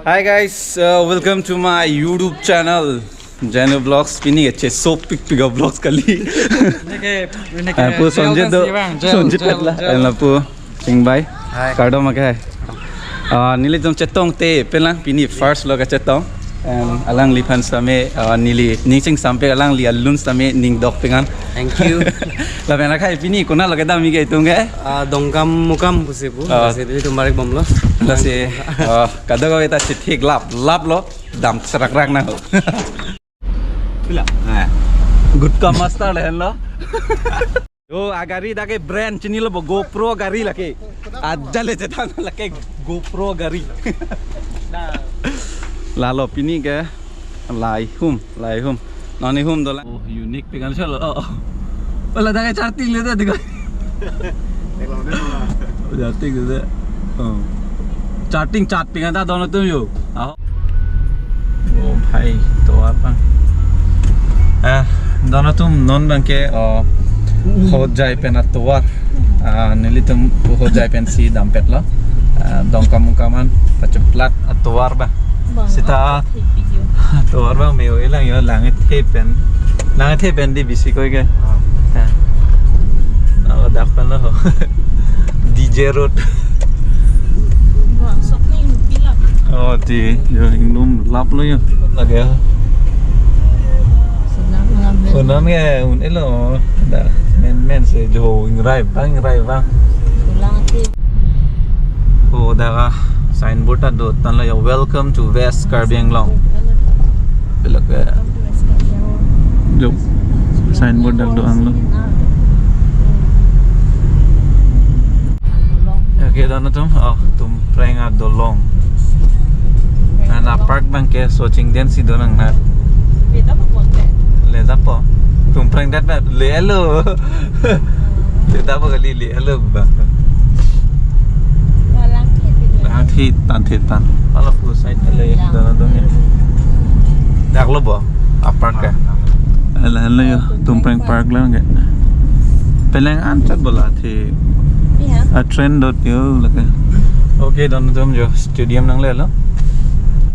Hi guys, welcome to my YouTube channel. Jano vlogs pini ache so pick vlogs kali. Pu sonjit katla elna pu singbai. Kado makai. Nili jom chetong te pelang pini first loga chetong. Alang lipan same nili ningsing sampai alang li alun same ning dok pengan. Thank you. La pena kai pini kuna loga dami ke tunga. Dongkamukam kusipu. Jadi tumbalik bom lo. La se kada ko eta chithik lap lo dam serak rak na ho. Pila. Gutka master lehen lo. Yo agari dake brand chini lo GoPro gari lake. Ajale chetan lake GoPro gari. Lalo pini ke lai hum nani hum dola unique pegan chalo wala da ke charting le da diga charting de charting chart pegan da dono tum yo oh bhai to apang dono tum non bang ke ho jai pen atwar nili tum ho jai pen si dampet lo dongkamukaman paceplat atwar ba Sita to arbang meo ilang yo langit hepen di bisi ko ke ako dapat lo DJ road oh ti yo inum lap lo yo lagi unan ke un elo da men se jo rai bang oh da signboard do tan la welcome to West Karbi Anglong belak jo signboard do ang lo okay dono tum preng at dolong na park bang ke searching den si donang na le da po tum preng dat ba le lo le da po kali le lo ba Tan kalau full side le dono dong ya dak lo bo park ka ala yo tumpreng park lang ke peleng anchat bola thi a trend dot yo laka okay dono tum jo stadium nang le lo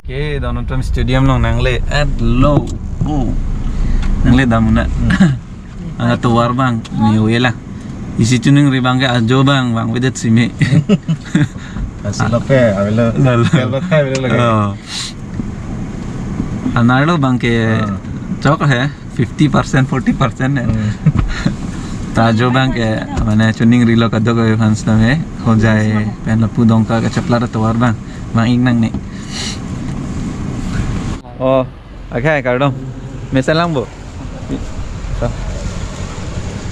okay dono tum stadium nang le at low nang le damuna anga tuwar bang ni wela isi tuning ribang ke ajo bang wedet simi Silape, avelo. Silape avelo lagi. Anarlo bang ke चौक है 50% 40% है ताजो bank है मैंने चुनिंग रीलो का दो के फंस में हो जाए पहन लपू दोंका का चपला तो वार बang bang ing nang ni oh okay कर दो मैं सलाम बो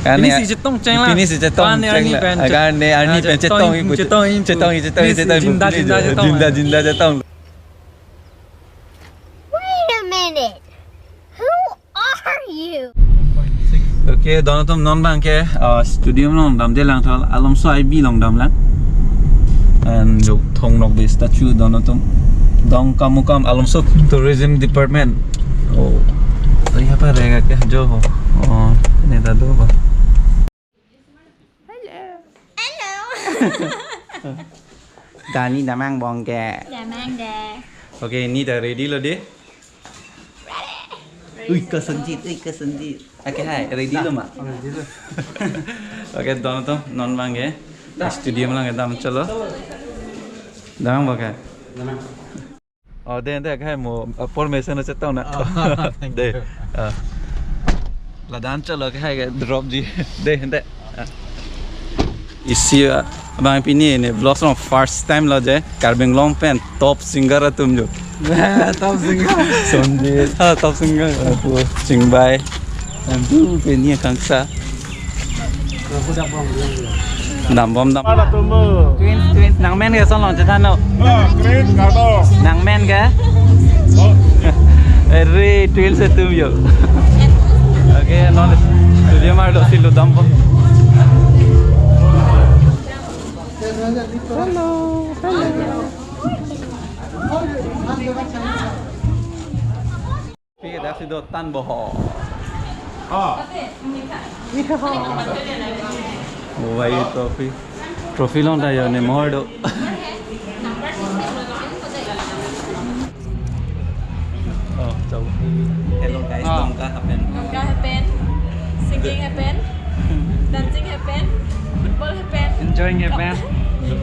Ini si cetong ceng lah. Ini si cetong ceng lah. Akan ni Arni pen cetong jinda cetong. Wait a minute. Who are you? Okay, dono tum non bang ke studio long dam de lang thal alom so IB long dam lang. And jo thong nok bi statue dono tum Dongkamukam alom so tourism department. Oh. तो यहाँ पर रहेगा क्या जो हो नहीं दादू हो Dani đã mang bong kè. Dạ mang đè. Ok, ni đã ready rồi đi. Ui, cơ sân gì. Cái này ready rồi mà. Ok, dono to non mang ke. Studio में लगे दाम चलो. दाम बका. Đây cái một formation nó sẽ tao nè. Đây. Là đan chalo cái drop gì. Đây isi bang pini ne vlogs no first time lo je Karbi Anglong pen top singer है तुम जो Top singer. Sonjit top singer aku singbai ambu peni kangsa dam bom twins nang men ke son long chatan no Green kado. nang men ke अरे twins है तुम जो okay non studio mar do silu dam bom Hello. Phi đã sido tan bo ho. Why trophy long da yo ne mo do. So, hello guys, Dongka happen. Yoga happen, singing happen, dancing happen, football happen, Enjoying it, man.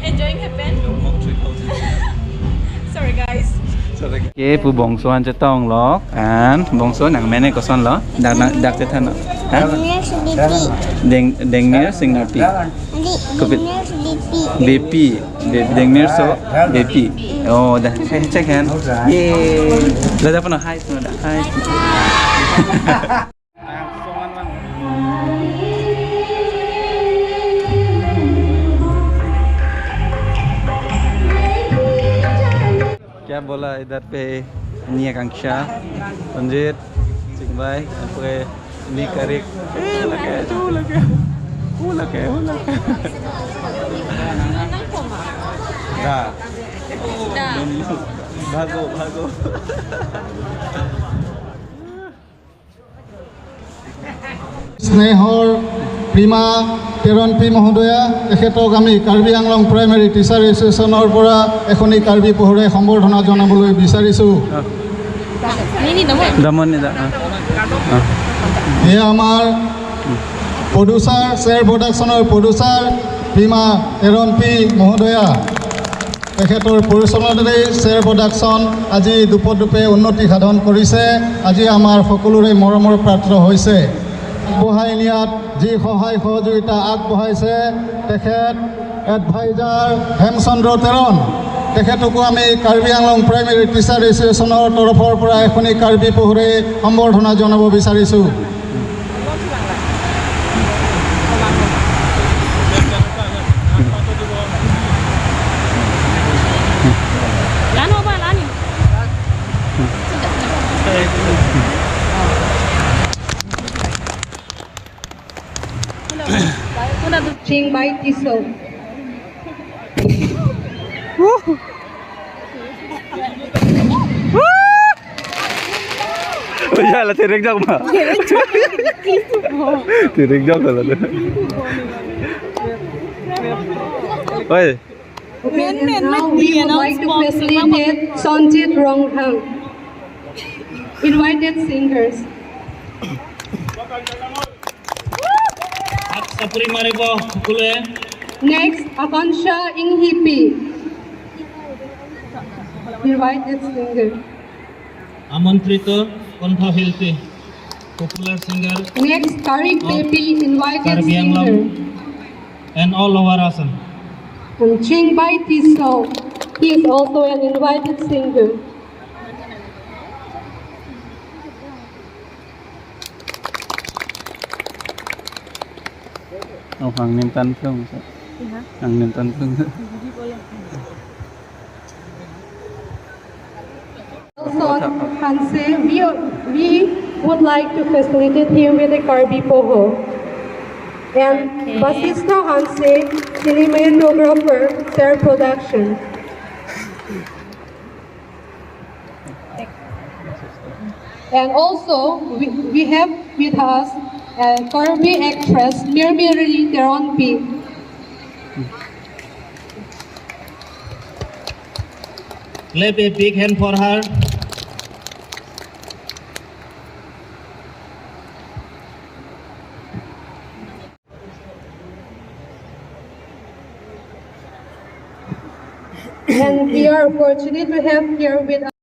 enjoying happen. Sorry guys. Okay, pu bong soanจะต้องล็อกอันบองsoanหนังแม่เนี่ยก็ซ่อนเหรอดักจะทันเหรอฮะ เด้งเนื้อสิงนาปีก็เป็นเบปี้เด้งเนื้อโซเบปี้โอ้เดี๋ยวเช็คแฮนด์เย้แล้วจะพนักให้ตัวเด็กให้क्या बोला इधर पे नी आकांक्षा पंजित सिंह भाई आपके नी करेक लगे दा भागो স্নেহৰ প্ৰিমা তেৰনপি মহোদয়া তেখেতক আমি কাৰ্বি আংলং প্ৰাইমেৰী টিচাৰ এছ'চিয়েশ্যনৰ পৰা এখনি কাৰ্বি পঢ়ুৱাই সম্বৰ্ধনা জনাবলৈ বিচাৰিছোঁ এয়া আমাৰ প্ৰডিউচাৰ শ্বেয়াৰ প্ৰডাকশ্যনৰ প্ৰডিউচাৰ প্ৰিমা তেৰনপি মহোদয়া তেখেতৰ পৰিচালনাতেই শ্বেয়াৰ প্ৰডাকশ্যন আজি দুপদূপে উন্নতি সাধন কৰিছে আজি আমাৰ সকলোৰে মৰমৰ পাত্ৰ হৈছে আগবঢ়াই নিয়াত যি সহায় সহযোগিতা আগবঢ়াইছে তেখেত এডভাইজাৰ হেমচন্দ্ৰ তেৰণ তেখেতকো আমি কাৰ্বি আংলং প্ৰাইমেৰী টিচাৰ এছ'চিয়েশ্যনৰ তৰফৰ পৰা এখনি কাৰ্বি পঢ়ুৱাই সম্বৰ্ধনা জনাব বিচাৰিছোঁ Sing by Tiso. Iya lah tirik jok mah. Tirik jok lah. Oi. Now we would like to facilitate Sonjit Ronghang. Invited singers. Next, Akansha Inghipi. Invited singer. আমন্ত্রিত কণ্ঠশিল্পী popular singer Next, Karik Pepi, invited Karbi Anglong singer. and all over Assam. And Chingbai Tiso, he is also an invited singer. Ông Hoàng Niệm Tân Phương Hoàng Niệm Tân Phương Also, Hanse, we would like to facilitate him with a Karbi Poho. And Basista Hanse, cinematographer, Fair Production. And also, we have with us Karbi actress Mirmiri Teronpi. Clap a big hand for her. And we are fortunate to have here with us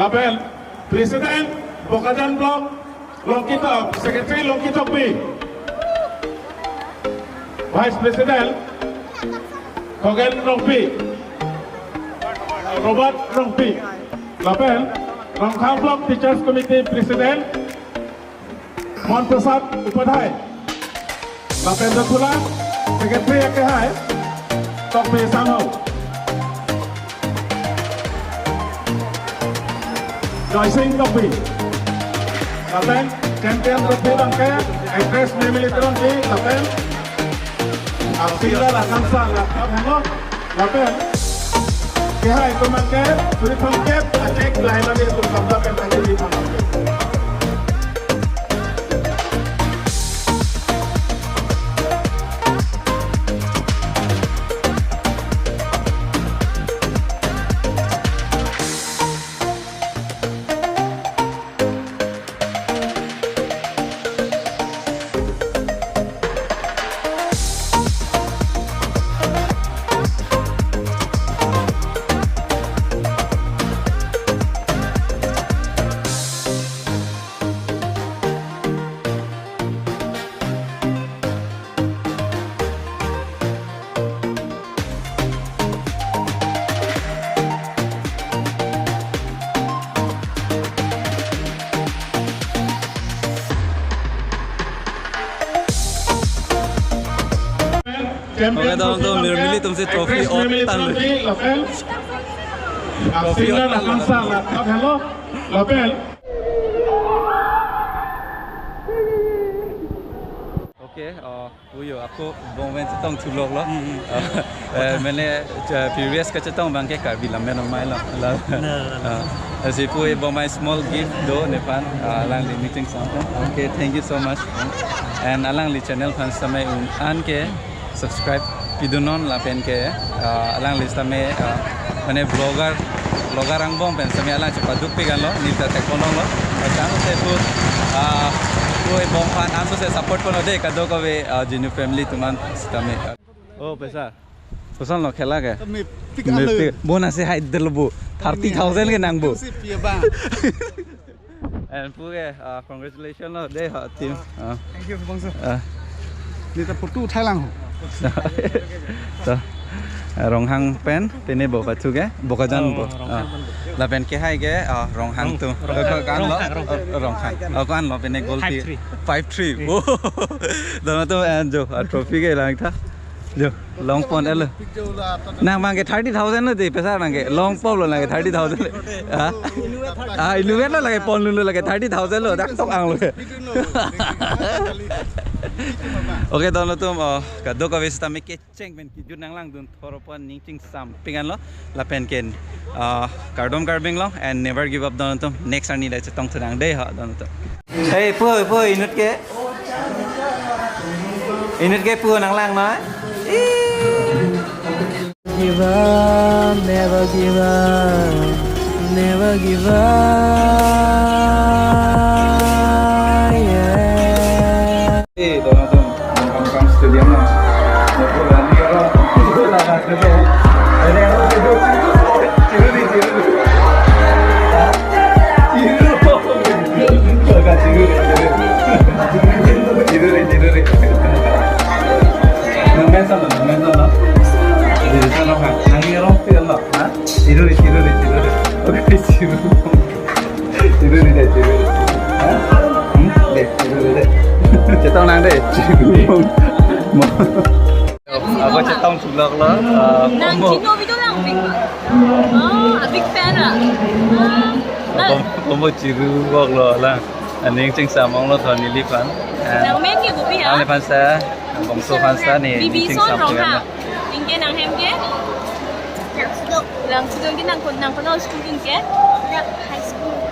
Lapen, President, Bokajan Block, Longkitok, Secretary Longkitok B. Vice President, Kogen Rongpi, Robert Rongpi. Lapen, Dongkamukam Block Teachers Committee President, Mon Prasad Upadhyay. Lapen Datula, Secretary Akehai, Tok B Sanghau. Waisong Trophy. Lapen, Champion Trophy Bangke, Actress Military Trophy, Lapen. Arsila Lakansa, Lapen. Lapen. Kehai Kumangke, Suri Pangkep, Acek Lainani Tukam Lapen Tangkiri Pangkep. Oke teman-teman, milih तुमसे trophy और तन Arsila Lakansa, Lapen. Lapen. Okay वो यो आपको moment चितंग चुलोग लो मैंने previous का चितंग बंके कर भी लम्बे नमाई ला ऐसे पूरे बमाई स्मॉल गिफ्ट दो नेपाल अलांग ली मीटिंग सामने okay thank you so much and अलांग ली चैनल फंस समय आन के subscribe Kidun Lapen ke alang lista me mane blogger ang bom pen sami alang cepat duk pigan lo nita teknolog lo macam se put koi bom fan am se support kono de kado ko ve jinu family tuman stame oh pesa pesan lo khela ke me bonus se hai del bu 30,000 ke nang bu and puge congratulations lo de team Thank you bangsa Nita putu Thailand. So, ronghang pen tene bo pachu ke bokajan bo la pen ke hai ke ronghang tu kan lo ronghang kan lo pen goal 5-3 oh dono to jo trophy ke lang tha jo long pon el nang mang ke 30,000 no de pesa nang ke long pop lo nang ke 30,000 ha inuet lo lage pon lu lage 30,000 lo dak tok ang lo Oke dono tuh kado ka vesta me ke cheng ben ki junang lang dun thoropan ning sam pingan lo la pen ken kardom karbing lo and never give up dono tuh next ani lai chetong thang dei ha dono tuh hey po inut ke pu nang lang no Give up, never give up, never give up. Dono tuh Dongkamukam stadium lo itu lagi orang itu lah gitu ada yang itu Cetong nang deh, aku cetong sulak lah. Nang Cino video lang big big fan lah. Combo ciru wak lo lah. Aning cing samong lo thon nili fan. Nang main ke bupi ha. Ang fan sa, bongso fan sa ni cing Son samong rong ha. lah. Ingke nang hem ke. Lang sudong ke nang kono school din ke.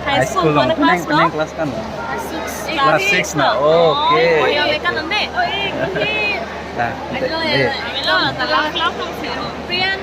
High school lo, mana kelas lo? peneng kelas kan? Kelas 6 na, oke. Oh, yang mereka nanti. Oh, Nah, Amelo, talang kelas 6 Prian.